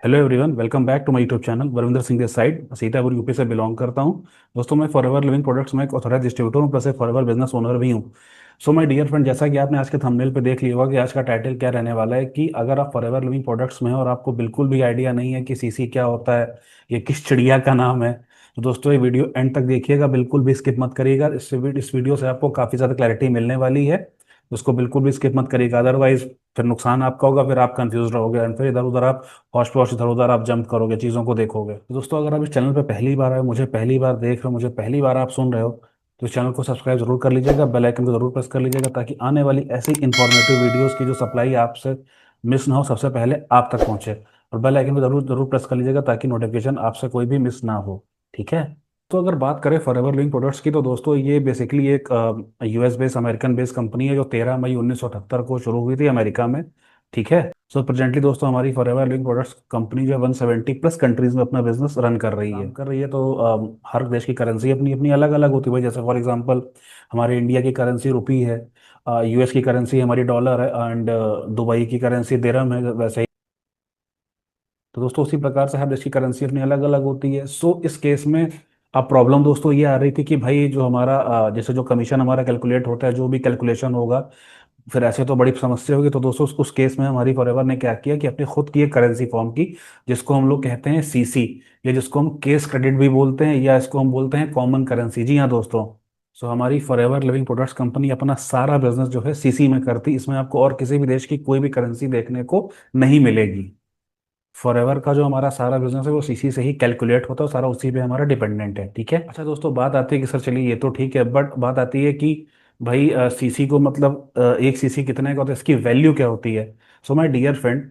Hello everyone, welcome back to my YouTube channel. Varvinder Singh this side, Sitapur UP से belong करता हूं। दोस्तों, मैं फॉरएवर लिविंग प्रोडक्ट्स में एक ऑथराइज डिस्ट्रीब्यूटर हूं, प्लस एक फॉरएवर बिजनेस ओनर भी हूं। सो माय डियर फ्रेंड, जैसा कि आपने आज के थंबनेल पे देख लिया होगा कि आज का टाइटल क्या रहने वाला है, कि अगर आप फॉरएवर लिविंग प्रोडक्ट्स में हो और आपको बिल्कुल भी आइडिया नहीं है कि सीसी क्या होता है, ये किस चिड़िया का नाम है, तो दोस्तों ये वीडियो एंड तक देखिएगा, बिल्कुल भी स्किप मत करिएगा। इस वीडियो से आपको काफ़ी ज़्यादा क्लैरिटी मिलने वाली है। उसको बिल्कुल भी स्किप मत करिएगा, अदरवाइज फिर नुकसान आपका होगा, फिर आप कंफ्यूज रहोगे एंड फिर इधर उधर आप हौश पौश इधर उधर आप जंप करोगे, चीज़ों को देखोगे। तो दोस्तों, अगर आप इस चैनल पे पहली बार आए, मुझे पहली बार देख रहे हो, मुझे पहली बार आप सुन रहे हो, तो इस चैनल को सब्सक्राइब जरूर कर लीजिएगा, बेल आइकन को जरूर प्रेस कर लीजिएगा, ताकि आने वाली ऐसी इंफॉर्मेटिव वीडियोस की जो सप्लाई आपसे मिस ना हो, सबसे पहले आप तक पहुंचे। और बेल आइकन को जरूर जरूर प्रेस कर लीजिएगा, ताकि नोटिफिकेशन आपसे कोई भी मिस ना हो। ठीक है। तो अगर बात करें फॉरएवर लिविंग प्रोडक्ट्स की, तो दोस्तों ये बेसिकली एक US based, American based company है, जो 13 मई 1978 को शुरू हुई थी अमेरिका में। ठीक है। सो प्रेजेंटली दोस्तों, हमारी फॉरएवर लिविंग प्रोडक्ट्स कंपनी जो है 170 प्लस कंट्रीज में अपना बिजनेस रन कर रही है। तो हर देश की करेंसी अपनी अपनी अलग अलग होती है भाई। जैसे फॉर एग्जांपल, हमारे इंडिया की करेंसी रुपी है, यूएस की करेंसी हमारी डॉलर है, एंड दुबई की करेंसी दिरहम है, वैसे ही। तो दोस्तों, उसी प्रकार से हर देश की करेंसी अपनी अलग अलग होती है। सो इस केस में अब प्रॉब्लम दोस्तों ये आ रही थी कि भाई जो हमारा जैसे जो कमीशन हमारा कैलकुलेट होता है, जो भी कैलकुलेशन होगा, फिर ऐसे तो बड़ी समस्या होगी। तो दोस्तों, उस केस में हमारी फॉरएवर ने क्या किया कि अपनी खुद की एक करेंसी फॉर्म की, जिसको हम लोग कहते हैं सीसी, या जिसको हम केस क्रेडिट भी बोलते हैं, या इसको हम बोलते हैं कॉमन करेंसी। जी हाँ दोस्तों। सो हमारी फॉरएवर लिविंग प्रोडक्ट्स कंपनी अपना सारा बिजनेस जो है सीसी में करती, इसमें आपको और किसी भी देश की कोई भी करेंसी देखने को नहीं मिलेगी। फॉरएवर का जो हमारा सारा बिजनेस है वो सीसी से ही कैलकुलेट होता है, और सारा उसी पे हमारा डिपेंडेंट है। ठीक है। अच्छा दोस्तों, बात आती है कि सर चलिए ये तो ठीक है, बट बात आती है कि भाई सीसी को मतलब एक सीसी कितने का होता है, इसकी वैल्यू क्या होती है। सो माय डियर फ्रेंड,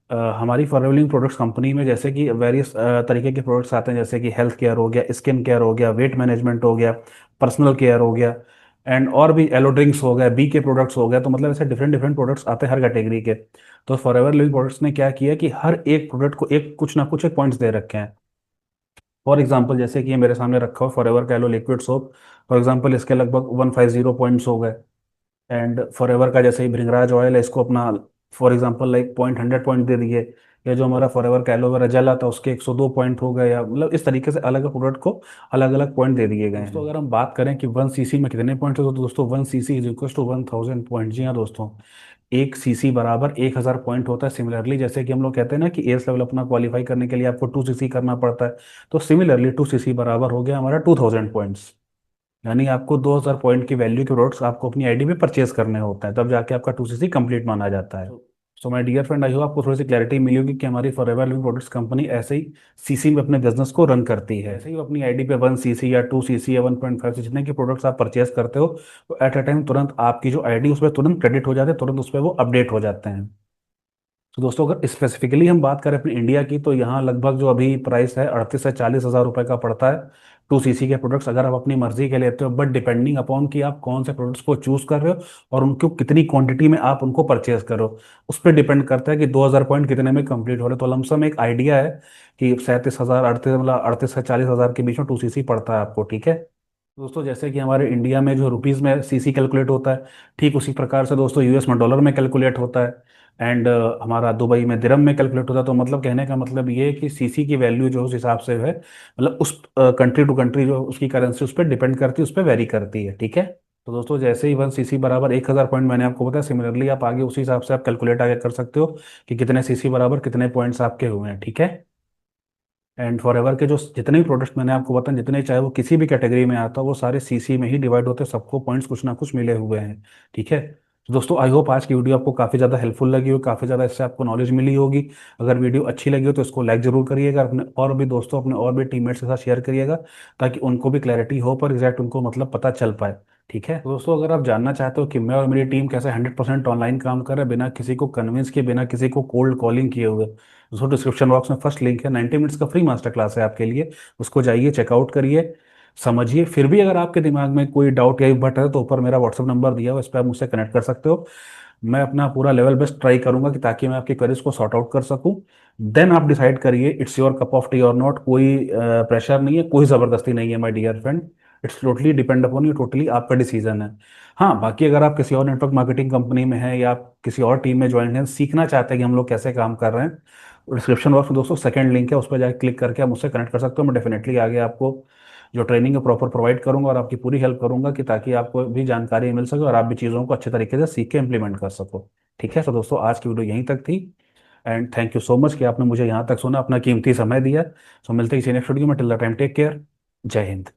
हमारी फॉरएवर प्रोडक्ट्स कंपनी में जैसे कि वेरियस तरीके के प्रोडक्ट्स आते हैं, जैसे कि हेल्थ केयर हो गया, स्किन केयर हो गया, वेट मैनेजमेंट हो गया, पर्सनल केयर हो गया, एंड और भी एलो ड्रिंक्स हो गया, बी के प्रोडक्ट्स हो गया। तो मतलब ऐसे डिफरेंट डिफरेंट प्रोडक्ट्स आते हैं हर कैटेगरी के। तो फॉरएवर लिविंग प्रोडक्ट्स ने क्या किया कि हर एक प्रोडक्ट को एक कुछ ना कुछ एक पॉइंट्स दे रखे हैं। फॉर एग्जाम्पल, जैसे कि ये मेरे सामने रखा हो फॉरएवर का aloe liquid soap, for example इसके लगभग 150 पॉइंट्स हो गए। एंड फॉरएवर का जैसे ही भृंगराज ऑयल है, इसको अपना for example like point 100 point दे दिए। या जो हमारा फॉरएवर का एलोवेरा जेल आता है, उसके 102 पॉइंट हो गए, या मतलब इस तरीके से अलग अलग प्रोडक्ट को अलग अलग पॉइंट दे दिए गए हैं। दोस्तों, अगर हम बात करें कि 1 सीसी में कितने पॉइंट है, तो दोस्तों 1 CC is equal to 1000 point. जी हाँ दोस्तों, 1 सीसी बराबर 1000 पॉइंट होता है। सिमिलरली, जैसे कि हम लोग कहते हैं ना कि एस लेवल अपना क्वालिफाई करने के लिए आपको 2 सीसी करना पड़ता है, तो सिमिलरली 2 सीसी बराबर हो गया हमारा 2000 पॉइंट्स। यानी आपको 2000 पॉइंट की वैल्यू के प्रोडक्ट्स आपको अपनी आईडी पे परचेज करने होते हैं, तब जाके आपका 2 सीसी कंप्लीट माना जाता है। So my dear friend, I hope आपको थोड़ी सी क्लैरिटी मिली होगी कि हमारी फॉरएवर लिविंग प्रोडक्ट्स कंपनी ऐसे ही सीसी में अपने बिजनेस को रन करती है। ऐसे ही वो अपनी आईडी पे 1 सीसी या 2 सीसी या 1.5 जितने के प्रोडक्ट्स आप परचेज करते हो, तो एट अ टाइम तुरंत आपकी जो आईडी उस पर तुरंत क्रेडिट हो जाते हैं, तुरंत उस पर वो अपडेट हो जाते हैं। तो दोस्तों, अगर स्पेसिफिकली हम बात करें अपनी इंडिया की, तो यहाँ लगभग जो अभी प्राइस है 38 से 40 हज़ार रुपये का पड़ता है 2 सीसी के प्रोडक्ट्स, अगर आप अपनी मर्जी के लेते हो, बट डिपेंडिंग अपॉन कि आप कौन से प्रोडक्ट्स को चूज कर रहे हो और उनको कितनी क्वांटिटी में आप उनको परचेज करो, उस पर डिपेंड करता है कि 2000 पॉइंट कितने में कंप्लीट हो रहे हैं। तो लमसम एक आइडिया है कि 37 हज़ार, 38 मतलब 38 से 40 हज़ार के बीच में 2 सीसी पड़ता है आपको। ठीक है। दोस्तों, जैसे कि हमारे इंडिया में जो रुपीस में सीसी कैलकुलेट होता है, ठीक उसी प्रकार से दोस्तों यूएस में डॉलर में कैलकुलेट होता है, एंड हमारा दुबई में दिरहम में कैलकुलेट होता है। तो मतलब कहने का मतलब ये है कि सीसी की वैल्यू जो उस हिसाब से है, मतलब उस कंट्री टू कंट्री जो उसकी करेंसी उस पर डिपेंड करती है, उस पर वेरी करती है। ठीक है। तो दोस्तों, जैसे ही 1 सीसी बराबर 1000 पॉइंट मैंने आपको बताया, सिमिलरली आप आगे उसी हिसाब से आप कैलकुलेट आगे कर सकते हो कि कितने सीसी बराबर कितने पॉइंट्स आपके हुए हैं। ठीक है। एंड फॉरएवर के जो जितने भी प्रोडक्ट्स मैंने आपको बताए, जितने चाहे वो किसी भी कैटेगरी में आता हो, वो सारे सीसी में ही डिवाइड होते हैं, सबको पॉइंट्स कुछ ना कुछ मिले हुए हैं। ठीक है। तो दोस्तों, आई होप आज की वीडियो आपको काफ़ी ज़्यादा हेल्पफुल लगी हो, काफ़ी ज़्यादा इससे आपको नॉलेज मिली होगी। अगर वीडियो अच्छी लगी हो तो इसको लाइक जरूर करिएगा, अपने और भी दोस्तों, अपने और भी टीममेट्स के साथ शेयर करिएगा, ताकि उनको भी क्लैरिटी हो, पर एग्जैक्ट उनको मतलब पता चल पाए। ठीक है। तो दोस्तों, अगर आप जानना चाहते हो कि मैं और मेरी टीम कैसे 100% ऑनलाइन काम कर रहे हैं, बिना किसी को कन्विंस किए, बिना किसी को कोल्ड कॉलिंग किए हुए, दोस्तों डिस्क्रिप्शन बॉक्स में फर्स्ट लिंक है, 90 मिनट्स का फ्री मास्टर क्लास है आपके लिए। उसको जाइए, चेकआउट करिए, समझिए। फिर भी अगर आपके दिमाग में कोई डाउट या बट है, तो ऊपर मेरा व्हाट्सअप नंबर दिया हुआ है, इस पर आप मुझसे कनेक्ट कर सकते हो। मैं अपना पूरा लेवल बेस्ट ट्राई करूंगा कि ताकि मैं आपकी क्वेरीज को सॉर्ट आउट कर सकूं। देन आप डिसाइड करिए, it's your cup of tea और नॉट। कोई प्रेशर नहीं है, कोई ज़बरदस्ती नहीं है my dear friend. It's totally depend upon you, totally आपका डिसीजन है। हाँ, बाकी अगर आप किसी और नेटवर्क मार्केटिंग कंपनी में हैं या आप किसी और टीम में ज्वाइन हैं, सीखना चाहते हैं कि हम लोग कैसे काम कर रहे हैं, डिस्क्रिप्शन बॉक्स में दोस्तों सेकंड लिंक है, उस पर जाकर क्लिक करके आप मुझसे कनेक्ट कर सकते हो। मैं डेफिनेटली आगे आपको जो ट्रेनिंग है प्रॉपर प्रोवाइड करूंगा और आपकी पूरी हेल्प करूंगा कि ताकि आपको भी जानकारी मिल सके और आप भी चीज़ों को अच्छे तरीके से सीख के इम्प्लीमेंट कर सको। ठीक है, तो दोस्तों आज की वीडियो यहीं तक थी। And thank you so much कि आपने मुझे यहाँ तक सुना, अपना कीमती समय दिया। सो मिलते हैं किसी नेक्स्ट वीडियो में। Till the time take care. जय हिंद।